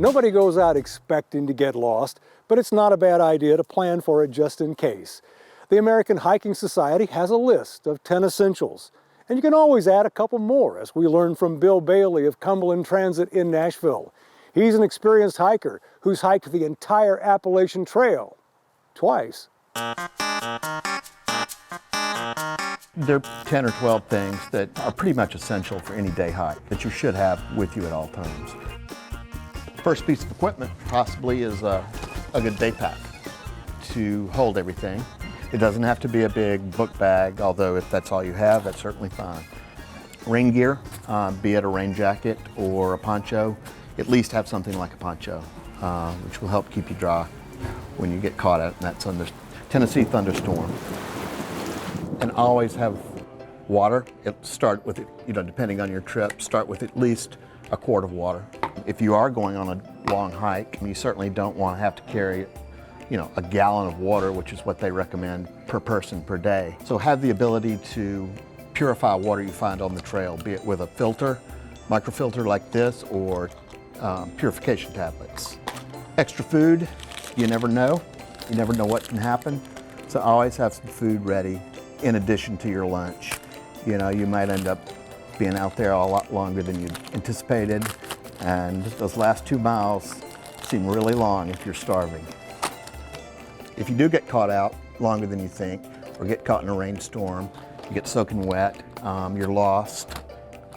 Nobody goes out expecting to get lost, but it's not a bad idea to plan for it just in case. The American Hiking Society has a list of 10 essentials, and you can always add a couple more, as we learned from Bill Bailey of Cumberland Transit in Nashville. He's an experienced hiker who's hiked the entire Appalachian Trail twice. There are 10 or 12 things that are pretty much essential for any day hike that you should have with you at all times. First piece of equipment possibly is a good day pack to hold everything. It doesn't have to be a big book bag, although if that's all you have, that's certainly fine. Rain gear, be it a rain jacket or a poncho, at least have something like a poncho, which will help keep you dry when you get caught out in that Tennessee thunderstorm. And always have water. Start with it, depending on your trip, start with at least a quart of water. If you are going on a long hike, you certainly don't want to have to carry, a gallon of water, which is what they recommend per person per day. So have the ability to purify water you find on the trail, be it with a filter, microfilter like this, or purification tablets. Extra food, you never know. You never know what can happen. So always have some food ready in addition to your lunch. You might end up being out there a lot longer than you anticipated, and those last 2 miles seem really long if you're starving. If you do get caught out longer than you think, or get caught in a rainstorm, you get soaking wet, you're lost,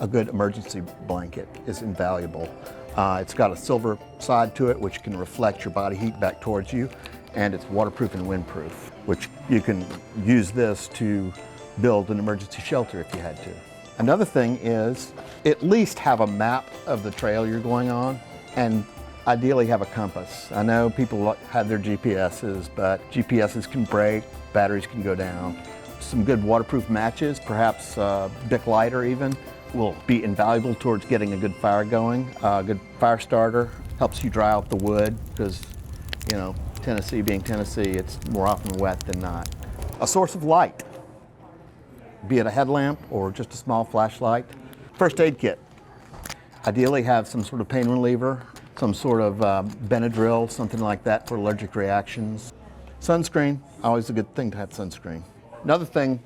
a good emergency blanket is invaluable. It's got a silver side to it, which can reflect your body heat back towards you, and it's waterproof and windproof, which you can use this to build an emergency shelter if you had to. Another thing is at least have a map of the trail you're going on, and ideally have a compass. I know people have their GPSs, but GPSs can break, batteries can go down. Some good waterproof matches, perhaps a Bic lighter even, will be invaluable towards getting a good fire going. A good fire starter helps you dry out the wood, because Tennessee being Tennessee, it's more often wet than not. A source of light, be it a headlamp or just a small flashlight. First aid kit. Ideally have some sort of pain reliever, some sort of Benadryl, something like that for allergic reactions. Sunscreen, always a good thing to have sunscreen. Another thing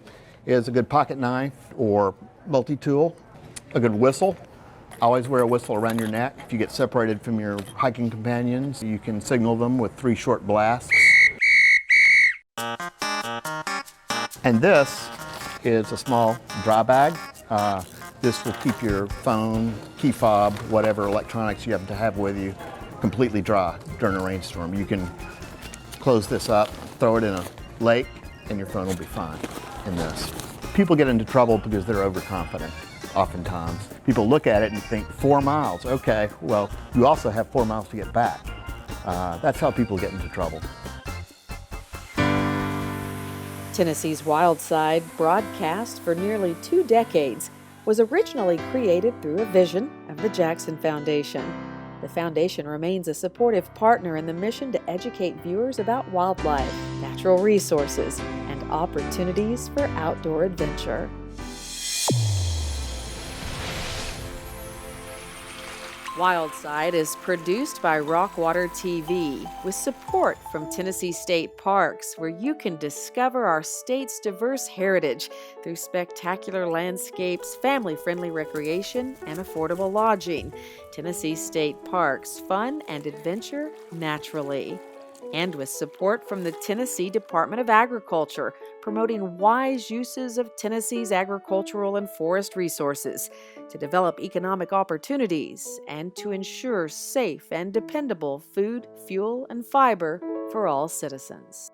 is a good pocket knife or multi-tool, a good whistle. Always wear a whistle around your neck. If you get separated from your hiking companions, you can signal them with 3 short blasts. And this is a small dry bag. This will keep your phone, key fob, whatever electronics you happen to have with you completely dry during a rainstorm. You can close this up, throw it in a lake, and your phone will be fine in this. People get into trouble because they're overconfident. Oftentimes, people look at it and think 4 miles, okay, well, you also have 4 miles to get back. That's how people get into trouble. Tennessee's Wild Side, broadcast for nearly 2 decades, was originally created through a vision of the Jackson Foundation. The foundation remains a supportive partner in the mission to educate viewers about wildlife, natural resources, and opportunities for outdoor adventure. Wild Side is produced by Rockwater TV with support from Tennessee State Parks, where you can discover our state's diverse heritage through spectacular landscapes, family-friendly recreation, and affordable lodging. Tennessee State Parks, fun and adventure naturally. And with support from the Tennessee Department of Agriculture, promoting wise uses of Tennessee's agricultural and forest resources to develop economic opportunities and to ensure safe and dependable food, fuel, and fiber for all citizens.